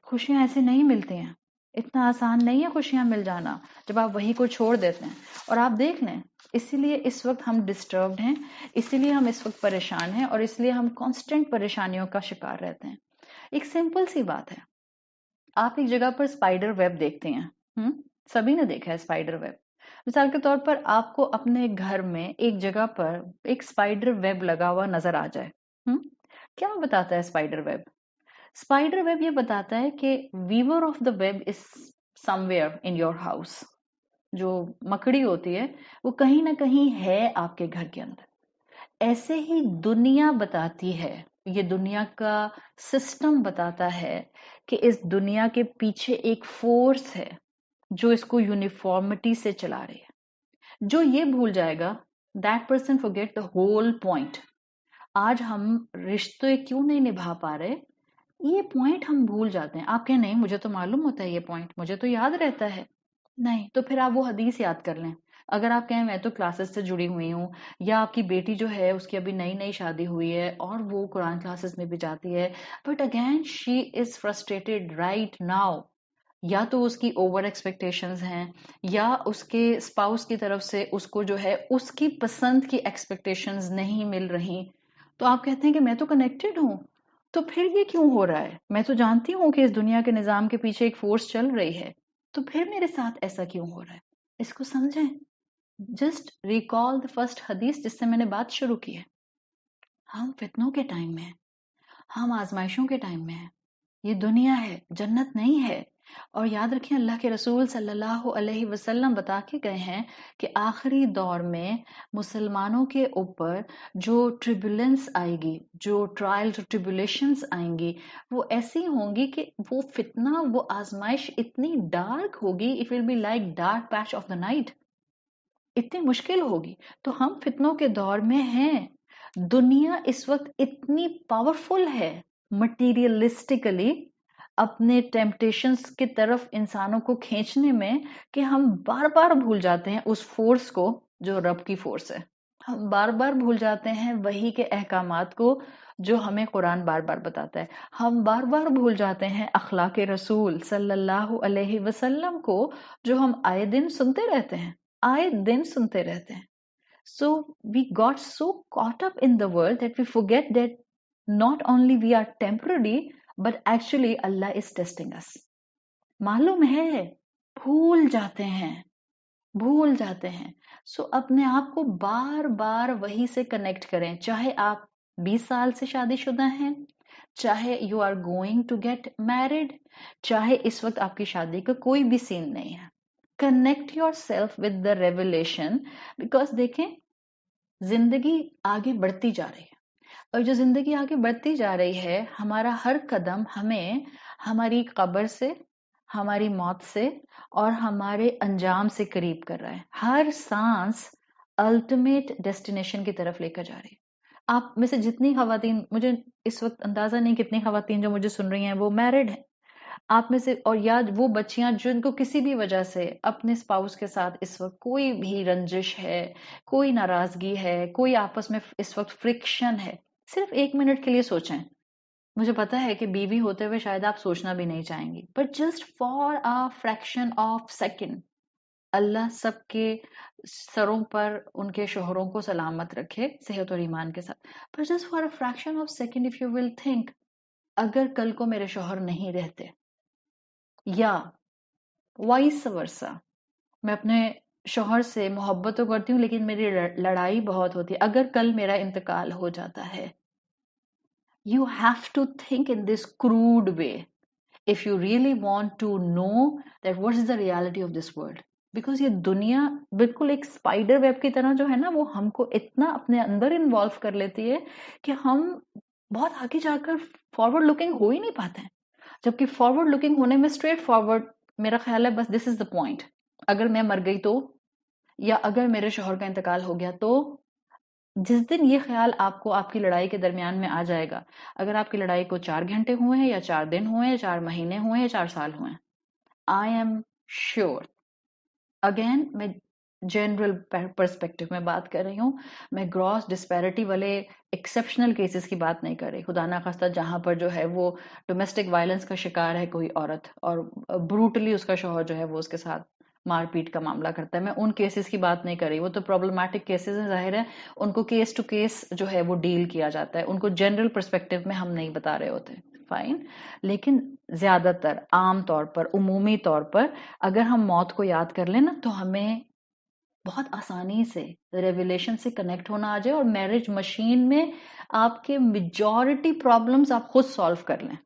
خوشیاں ایسے نہیں ملتی ہیں, اتنا آسان نہیں ہے خوشیاں مل جانا جب آپ وہی کو چھوڑ دیتے ہیں. اور آپ دیکھ لیں اسی لیے اس وقت ہم ڈسٹربڈ ہیں, اسی لیے ہم اس وقت پریشان ہیں, اور اس لیے ہم کانسٹنٹ پریشانیوں کا شکار رہتے ہیں. ایک سمپل سی بات ہے, آپ ایک جگہ پر اسپائڈر ویب دیکھتے ہیں, سبھی نے دیکھا ہے اسپائڈر ویب. مثال کے طور پر آپ کو اپنے گھر میں ایک جگہ پر ایک اسپائڈر ویب لگا ہوا نظر آ جائے. کیا بتاتا ہے اسپائڈر ویب؟ اسپائڈر ویب یہ بتاتا ہے کہ viewer of the web is some where in your house. جو مکڑی ہوتی ہے وہ کہیں نہ کہیں ہے آپ کے گھر کے اندر. ایسے ہی دنیا بتاتی ہے، یہ دنیا کا سسٹم بتاتا ہے کہ اس دنیا کے پیچھے ایک فورس ہے جو اس کو یونیفارمٹی سے چلا رہی ہے. جو یہ بھول جائے گا that person forget the whole point. آج ہم رشتے کیوں نہیں نبھا پا رہے؟ یہ پوائنٹ ہم بھول جاتے ہیں. آپ کہیں نہیں مجھے تو معلوم ہوتا ہے یہ پوائنٹ، مجھے تو یاد رہتا ہے. نہیں تو پھر آپ وہ حدیث یاد کر لیں. اگر آپ کہیں میں تو کلاسز سے جڑی ہوئی ہوں، یا آپ کی بیٹی جو ہے اس کی ابھی نئی نئی شادی ہوئی ہے اور وہ قرآن کلاسز میں بھی جاتی ہے، but again she is frustrated right now. یا تو اس کی اوور ایکسپیکٹیشنز ہیں، یا اس کے اسپاؤس کی طرف سے اس کو جو ہے اس کی پسند کی ایکسپیکٹیشنز نہیں مل رہی. تو آپ کہتے ہیں کہ میں تو کنیکٹڈ ہوں، تو پھر یہ کیوں ہو رہا ہے؟ میں تو جانتی ہوں کہ اس دنیا کے نظام کے پیچھے ایک فورس چل رہی ہے، تو پھر میرے ساتھ ایسا کیوں ہو رہا ہے؟ اس کو سمجھیں. جسٹ ریکال دا فرسٹ حدیث جس سے میں نے بات شروع کی ہے. ہم فتنوں کے ٹائم میں ہیں، ہم آزمائشوں کے ٹائم میں ہیں. یہ دنیا ہے، جنت نہیں ہے. اور یاد رکھیں اللہ کے رسول صلی اللہ علیہ وسلم بتا کے گئے ہیں کہ آخری دور میں مسلمانوں کے اوپر جو ٹریبولنس آئے گی، جو ٹرائل ٹریبولیشنز آئیں گی، وہ ایسی ہوں گی کہ وہ فتنہ، وہ آزمائش اتنی ڈارک ہوگی، it will be like dark patch of the night. اتنی مشکل ہوگی. تو ہم فتنوں کے دور میں ہیں. دنیا اس وقت اتنی پاورفل ہے مٹیریلسٹکلی اپنے ٹیمپٹیشنز کی طرف انسانوں کو کھینچنے میں، کہ ہم بار بار بھول جاتے ہیں اس فورس کو جو رب کی فورس ہے. ہم بار بار بھول جاتے ہیں وحی کے احکامات کو جو ہمیں قرآن بار بار بتاتا ہے. ہم بار بار بھول جاتے ہیں اخلاق رسول صلی اللہ علیہ وسلم کو جو ہم آئے دن سنتے رہتے ہیں، آئے دن سنتے رہتے ہیں. So we got so caught up in the world that we forget that not only we are temporary, but actually Allah is testing us. معلوم ہے، بھول جاتے ہیں، بھول جاتے ہیں. سو اپنے آپ کو بار بار وہی سے کنیکٹ کریں، چاہے آپ 20 سال سے شادی شدہ ہیں، چاہے you are going to get married, چاہے اس وقت آپ کی شادی کا کوئی بھی سین نہیں ہے. Connect your self with the revelation. Because دیکھیں زندگی آگے بڑھتی جا رہی ہے، اور جو زندگی آگے بڑھتی جا رہی ہے، ہمارا ہر قدم ہمیں ہماری قبر سے، ہماری موت سے اور ہمارے انجام سے قریب کر رہا ہے. ہر سانس الٹیمیٹ ڈیسٹینیشن کی طرف لے کر جا رہی ہے. آپ میں سے جتنی خواتین، مجھے اس وقت اندازہ نہیں کتنی خواتین جو مجھے سن رہی ہیں وہ میرڈ ہیں. آپ میں سے، اور یا وہ بچیاں جن کو کسی بھی وجہ سے اپنے اسپاؤس کے ساتھ اس وقت کوئی بھی رنجش ہے، کوئی ناراضگی ہے، کوئی آپس میں اس وقت فرکشن ہے، صرف 1 منٹ کے لیے سوچیں. مجھے پتا ہے کہ بیوی ہوتے ہوئے شاید آپ سوچنا بھی نہیں چاہیں گی، but just for a fraction of second, اللہ سب کے سروں پر ان کے شوہروں کو سلامت رکھے صحت اور ایمان کے ساتھ. پر just for a fraction of second if you will think, اگر کل کو میرے شوہر نہیں رہتے، یا وائس ورسا، میں اپنے شوہر سے محبت تو کرتی ہوں لیکن میری لڑائی بہت ہوتی ہے، اگر کل میرا انتقال ہو جاتا ہے. You have to think in this crude way if you really want to know that what is the reality of this world. Because یہ دنیا بالکل ایک اسپائڈر ویب کی طرح جو ہے نا، وہ ہم کو اتنا اپنے اندر انوالو کر لیتی ہے کہ ہم بہت آگے جا کر فارورڈ لوکنگ ہو ہی نہیں پاتے ہیں. جبکہ فارورڈ لوکنگ ہونے میں اسٹریٹ فارورڈ میرا خیال ہے بس دس از دا پوائنٹ. اگر میں مر گئی تو، یا اگر میرے شوہر کا انتقال ہو گیا تو، جس دن یہ خیال آپ کو آپ کی لڑائی کے درمیان میں آ جائے گا، اگر آپ کی لڑائی کو 4 گھنٹے ہوئے ہیں یا 4 دن ہوئے ہیں، 4 مہینے ہوئے ہیں، 4 سال ہوئے ہیں، آئی ایم شیور. اگین میں جنرل پرسپیکٹو میں بات کر رہی ہوں، میں گراس ڈسپیرٹی والے ایکسیپشنل کیسز کی بات نہیں کر رہی. خدا نخواستہ جہاں پر جو ہے وہ ڈومیسٹک وائلنس کا شکار ہے کوئی عورت، اور بروٹلی اس کا شوہر جو ہے وہ اس کے ساتھ مار پیٹ کا معاملہ کرتا ہے، میں ان کیسز کی بات نہیں کر رہی. وہ تو پرابلمٹک کیسز ہیں، ظاہر ہے ان کو کیس ٹو کیس جو ہے وہ ڈیل کیا جاتا ہے، ان کو جنرل پرسپیکٹو میں ہم نہیں بتا رہے ہوتے، فائن. لیکن زیادہ تر عام طور پر، عمومی طور پر، اگر ہم موت کو یاد کر لیں نا تو ہمیں بہت آسانی سے ریولیشن سے کنیکٹ ہونا آ جائے اور میرج مشین میں آپ کے میجورٹی پرابلمس آپ خود سالو کر لیں.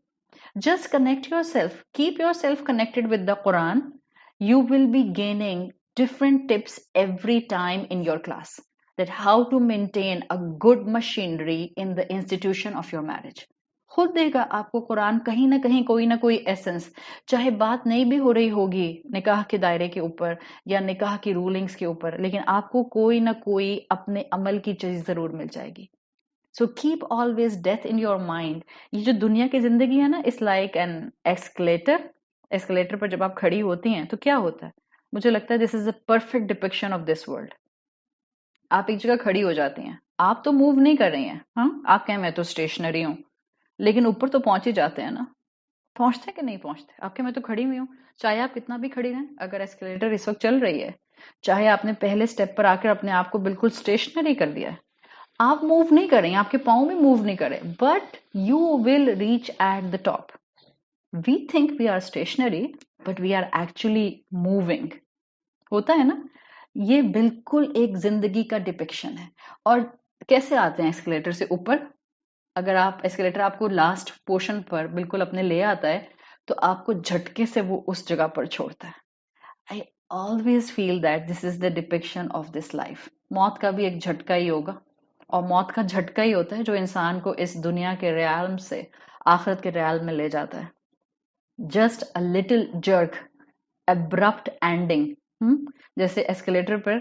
Just connect yourself. Keep yourself connected with the Quran. You will be gaining different tips every time in your class. That how to maintain a good machinery in the institution of your marriage. خود دے گا آپ کو قرآن کہیں نہ کہیں کوئی نہ کوئی essence, چاہے بات نہیں بھی ہو رہی ہوگی نکاح کے دائرے کے اوپر یا نکاح کی رولنگز کے اوپر، لیکن آپ کو کوئی نہ کوئی اپنے عمل کی چیز ضرور مل جائے گی. So keep always death in your mind. یہ جو دنیا کی زندگی ہے نا، it's like an escalator. Escalator پر جب آپ کھڑی ہوتی ہیں تو کیا ہوتا ہے؟ مجھے لگتا ہے this is a perfect depiction of this world. آپ ایک جگہ کھڑی ہو جاتی ہیں، آپ تو موو نہیں کر رہی ہیں، ہاں آپ کہیں میں تو اسٹیشنری ہوں، لیکن اوپر تو پہنچ ہی جاتے ہیں نا. پہنچتے کہ نہیں پہنچتے؟ آپ کے میں تو کھڑی ہوئی ہوں، چاہے آپ کتنا بھی کھڑی رہیں. اگر ایسکلیٹر اس وقت چل رہی ہے، چاہے آپ نے پہلے سٹیپ پر آ کر اپنے آپ کو بالکل اسٹیشنری کر دیا ہے، آپ موو نہیں کر رہے ہیں، آپ کے پاؤں بھی موو نہیں کر رہے، but you will reach at the top. We think we are stationary but we are actually moving. ہوتا ہے نا؟ یہ بالکل ایک زندگی کا ڈپکشن ہے. اور کیسے آتے ہیں ایسکلیٹر سے اوپر؟ اگر آپ ایسکلیٹر آپ کو لاسٹ پورشن پر بالکل اپنے لے آتا ہے تو آپ کو جھٹکے سے وہ اس جگہ پر چھوڑتا ہے. I always feel that this is the depiction of this life. موت کا بھی ایک جھٹکا ہی ہوگا، اور موت کا جھٹکا ہی ہوتا ہے جو انسان کو اس دنیا کے ریالم سے آخرت کے ریالم میں لے جاتا ہے. Just a little jerk, abrupt ending. جیسے ایسکلیٹر پر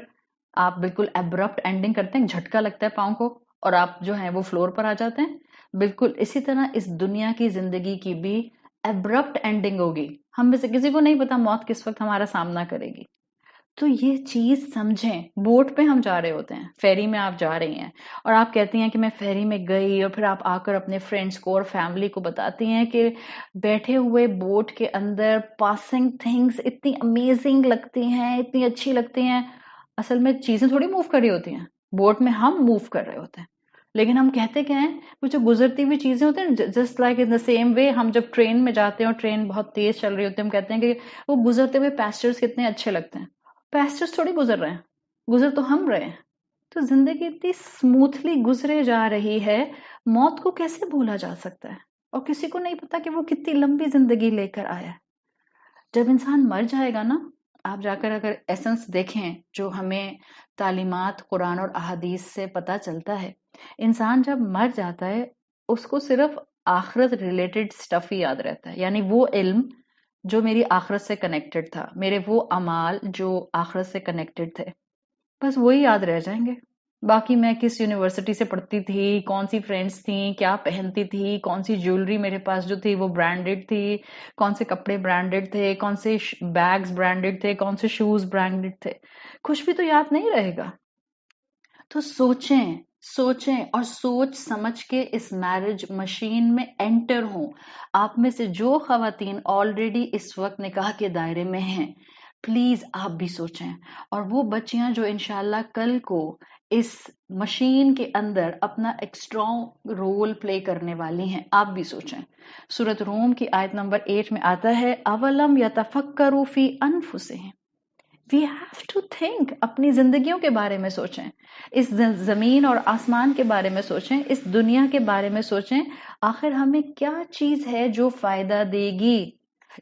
آپ بالکل abrupt ending کرتے ہیں، جھٹکا لگتا ہے پاؤں کو اور آپ جو ہیں وہ فلور پر آ جاتے ہیں. بالکل اسی طرح اس دنیا کی زندگی کی بھی abrupt ending ہوگی. ہم میں سے کسی کو نہیں پتا موت کس وقت ہمارا سامنا کرے گی. تو یہ چیز سمجھیں. بوٹ پہ ہم جا رہے ہوتے ہیں، فیری میں آپ جا رہی ہیں اور آپ کہتی ہیں کہ میں فیری میں گئی، اور پھر آپ آ کر اپنے فرینڈس کو اور فیملی کو بتاتی ہیں کہ بیٹھے ہوئے بوٹ کے اندر پاسنگ تھنگس اتنی امیزنگ لگتی ہیں، اتنی اچھی لگتی ہیں. اصل میں چیزیں تھوڑی موو کر رہی ہوتی ہیں، بوٹ میں ہم موو کر رہے ہوتے ہیں. لیکن ہم کہتے کیا ہیں، وہ جو گزرتی ہوئی چیزیں ہوتی ہیں، just like in the same way ہم جب ٹرین میں جاتے ہیں اور ٹرین بہت تیز چل رہی ہوتی ہے، ہم کہتے ہیں کہ وہ گزرتے ہوئے پیسچرز کتنے اچھے لگتے ہیں. پیسچرز تھوڑی گزر رہے ہیں، گزر تو ہم رہے ہیں. تو زندگی اتنی اسموتھلی گزرے جا رہی ہے، موت کو کیسے بھولا جا سکتا ہے؟ اور کسی کو نہیں پتا کہ وہ کتنی لمبی زندگی لے کر آیا. جب انسان مر جائے گا نا، آپ جا کر اگر ایسنس دیکھیں جو ہمیں تعلیمات قرآن اور احادیث سے پتا چلتا ہے، انسان جب مر جاتا ہے اس کو صرف آخرت ریلیٹڈ سٹف ہی یاد رہتا ہے. یعنی وہ علم جو میری آخرت سے کنیکٹڈ تھا، میرے وہ اعمال جو آخرت سے کنیکٹڈ تھے، بس وہی یاد رہ جائیں گے. باقی میں کس یونیورسٹی سے پڑھتی تھی، کون سی فرینڈس تھیں، کیا پہنتی تھی، کون سی جیولری میرے پاس جو تھی وہ برانڈڈ تھی، کون سے کپڑے برانڈڈ تھے، کون سے بیگز برانڈڈ تھے، کون سے شوز برانڈڈ تھے، کچھ بھی تو یاد نہیں رہے گا. تو سوچیں اور سوچ سمجھ کے اس میرج مشین میں انٹر ہوں. آپ میں سے جو خواتین آلریڈی اس وقت نکاح کے دائرے میں ہیں، پلیز آپ بھی سوچیں. اور وہ بچیاں جو انشاءاللہ کل کو اس مشین کے اندر اپنا ایک اسٹرانگ رول پلے کرنے والی ہیں، آپ بھی سوچیں. سورۃ روم کی آیت نمبر 8 میں آتا ہے اولم یتفکروا فی انفسہم. We have to think. اپنی زندگیوں کے بارے میں سوچیں، اس زمین اور آسمان کے بارے میں سوچیں، اس دنیا کے بارے میں سوچیں، آخر ہمیں کیا چیز ہے جو فائدہ دے گی.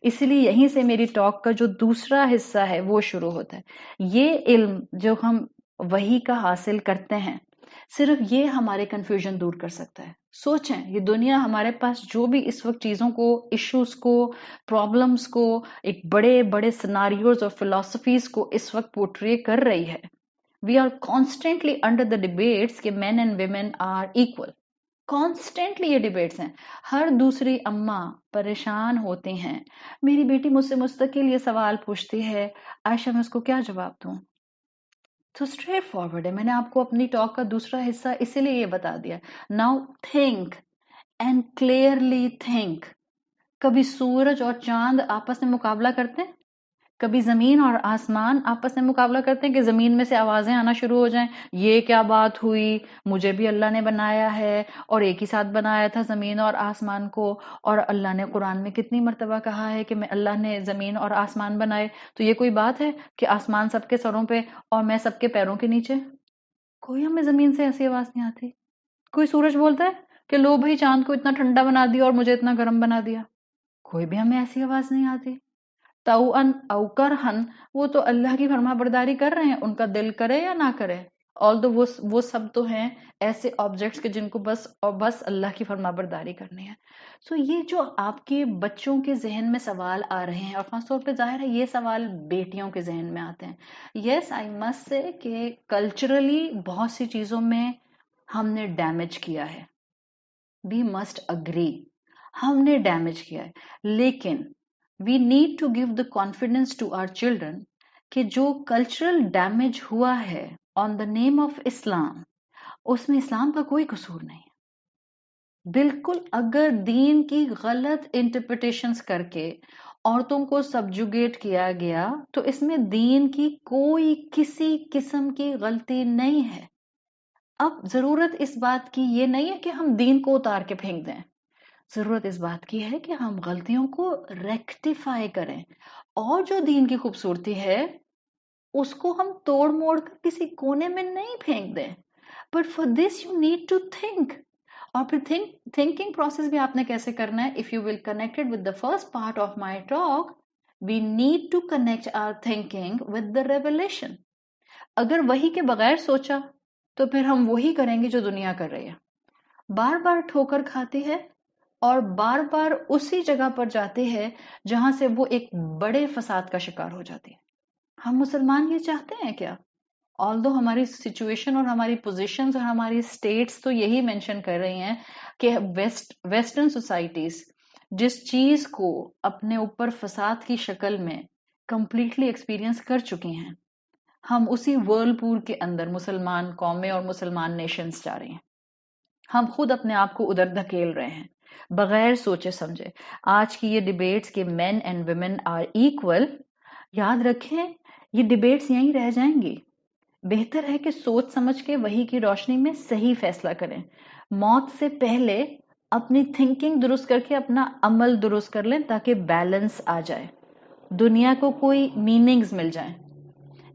اس لیے یہیں سے میری ٹاک کا جو دوسرا حصہ ہے وہ شروع ہوتا ہے. یہ علم جو ہم وحی کا حاصل کرتے ہیں، صرف یہ ہمارے کنفیوژن دور کر سکتا ہے. سوچیں، یہ دنیا ہمارے پاس جو بھی اس وقت چیزوں کو، ایشوز کو، پرابلمز کو، ایک بڑے بڑے سیناریوز اور فلسفیز کو اس وقت پورٹری کر رہی ہے. We are constantly under the debates کہ men and women are equal. Constantly یہ ڈیبیٹس ہیں. ہر دوسری اماں پریشان ہوتی ہیں، میری بیٹی مجھ سے مستقل یہ سوال پوچھتی ہے، عائشہ میں اس کو کیا جواب دوں؟ تو اسٹریٹ فارورڈ ہے. میں نے آپ کو اپنی ٹاک کا دوسرا حصہ اسی لیے یہ بتا دیا. Now think and clearly think. کبھی سورج اور چاند آپس میں مقابلہ کرتے ہیں؟ کبھی زمین اور آسمان آپس میں مقابلہ کرتے ہیں کہ زمین میں سے آوازیں آنا شروع ہو جائیں، یہ کیا بات ہوئی، مجھے بھی اللہ نے بنایا ہے، اور ایک ہی ساتھ بنایا تھا زمین اور آسمان کو، اور اللہ نے قرآن میں کتنی مرتبہ کہا ہے کہ اللہ نے زمین اور آسمان بنائے، تو یہ کوئی بات ہے کہ آسمان سب کے سروں پہ اور میں سب کے پیروں کے نیچے؟ کوئی ہمیں زمین سے ایسی آواز نہیں آتی. کوئی سورج بولتا ہے کہ لو بھائی چاند کو اتنا ٹھنڈا بنا دیا اور مجھے اتنا گرم بنا دیا؟ کوئی بھی ہمیں ایسی آواز نہیں آتی. تاؤن او کرہن، وہ تو اللہ کی فرما برداری کر رہے ہیں، ان کا دل کرے یا نہ کرے. although وہ سب تو ہیں ایسے آبجیکٹس کہ جن کو بس اللہ کی فرما برداری کرنی ہے. سو یہ جو آپ کے بچوں کے ذہن میں سوال آ رہے ہیں، اور خاص طور پہ ظاہر ہے یہ سوال بیٹیوں کے ذہن میں آتے ہیں. یس آئی مسٹ سے کہ کلچرلی بہت سی چیزوں میں ہم نے ڈیمیج کیا ہے. وی مسٹ اگری، ہم نے ڈیمیج کیا ہے، لیکن we need to give the confidence to our children کہ جو کلچرل ڈیمیج ہوا ہے آن دا نیم آف اسلام، اس میں اسلام کا کوئی قصور نہیں ہے. بالکل اگر دین کی غلط انٹرپریٹیشنز کر کے عورتوں کو سبجوگیٹ کیا گیا تو اس میں دین کی کوئی کسی قسم کی غلطی نہیں ہے. اب ضرورت اس بات کی یہ نہیں ہے کہ ہم دین کو اتار کے پھینک دیں، ضرورت اس بات کی ہے کہ ہم غلطیوں کو ریکٹیفائی کریں، اور جو دین کی خوبصورتی ہے اس کو ہم توڑ موڑ کر کسی کونے میں نہیں پھینک دیں. But for this you need to think. اور پھر تھنکنگ پروسیس بھی آپ نے کیسے کرنا ہے؟ If you will connected with the first part of my talk, we need to connect our thinking with the revelation. اگر وہی کے بغیر سوچا تو پھر ہم وہی کریں گے جو دنیا کر رہی ہے، بار بار ٹھوکر کھاتی ہے اور بار بار اسی جگہ پر جاتی ہے جہاں سے وہ ایک بڑے فساد کا شکار ہو جاتی ہے. ہم مسلمان یہ چاہتے ہیں کیا؟ although ہماری سچویشن اور ہماری پوزیشنز اور ہماری اسٹیٹس تو یہی مینشن کر رہی ہیں کہ ویسٹرن سوسائٹیز جس چیز کو اپنے اوپر فساد کی شکل میں کمپلیٹلی ایکسپیرینس کر چکی ہیں، ہم اسی ورلپول کے اندر مسلمان قومیں اور مسلمان نیشنز جا رہے ہیں. ہم خود اپنے آپ کو ادھر دھکیل رہے ہیں بغیر سوچے سمجھے. آج کی یہ ڈیبیٹس کہ men and women are equal, یاد رکھیں یہ ڈیبیٹس یہیں رہ جائیں گی. بہتر ہے کہ سوچ سمجھ کے وحی کی روشنی میں صحیح فیصلہ کریں. موت سے پہلے اپنی تھنکنگ درست کر کے اپنا عمل درست کر لیں تاکہ بیلنس آ جائے، دنیا کو کوئی میننگز مل جائیں.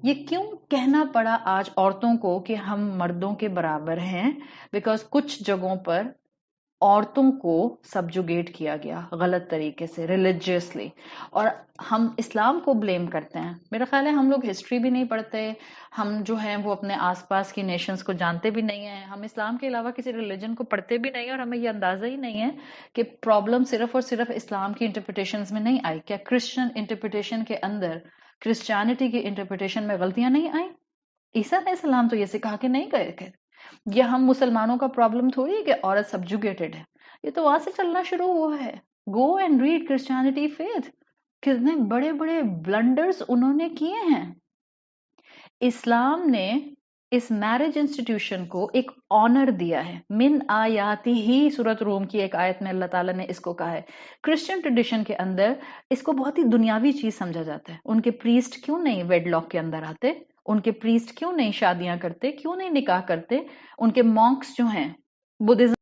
یہ کیوں کہنا پڑا آج عورتوں کو کہ ہم مردوں کے برابر ہیں؟ بیکاز کچھ جگہوں پر عورتوں کو سبجوگیٹ کیا گیا غلط طریقے سے ریلیجیسلی، اور ہم اسلام کو بلیم کرتے ہیں. میرا خیال ہے ہم لوگ ہسٹری بھی نہیں پڑھتے، ہم جو ہیں وہ اپنے آس پاس کی نیشنز کو جانتے بھی نہیں ہیں، ہم اسلام کے علاوہ کسی ریلیجن کو پڑھتے بھی نہیں ہیں، اور ہمیں یہ اندازہ ہی نہیں ہے کہ پرابلم صرف اور صرف اسلام کی انٹرپریٹیشنز میں نہیں آئی. کیا کرسچن انٹرپریٹیشن کے اندر، کرسچینٹی کی انٹرپریٹیشن میں غلطیاں نہیں آئیں؟ عیسیٰ علیہ السلام تو یہ سکھا کے نہیں گئے تھے. یہ ہم مسلمانوں کا پرابلم تھوڑی ہے کہ عورت سبجوگیٹڈ ہے، یہ تو وہاں سے چلنا شروع ہوا ہے. Go and read Christianity faith, کتنے بڑے بڑے بلنڈرز انہوں نے کیے ہیں. اسلام نے اس میرج انسٹیٹیوشن کو ایک آنر دیا ہے. من آیاتی ہی سورۃ روم کی ایک آیت میں اللہ تعالیٰ نے اس کو کہا ہے. کرسچن ٹریڈیشن کے اندر اس کو بہت ہی دنیاوی چیز سمجھا جاتا ہے. ان کے پریسٹ کیوں نہیں ویڈ لاک کے اندر آتے؟ ان کے پریسٹ کیوں نہیں شادیاں کرتے؟ کیوں نہیں نکاح کرتے؟ ان کے مونکس جو ہیں بدھزم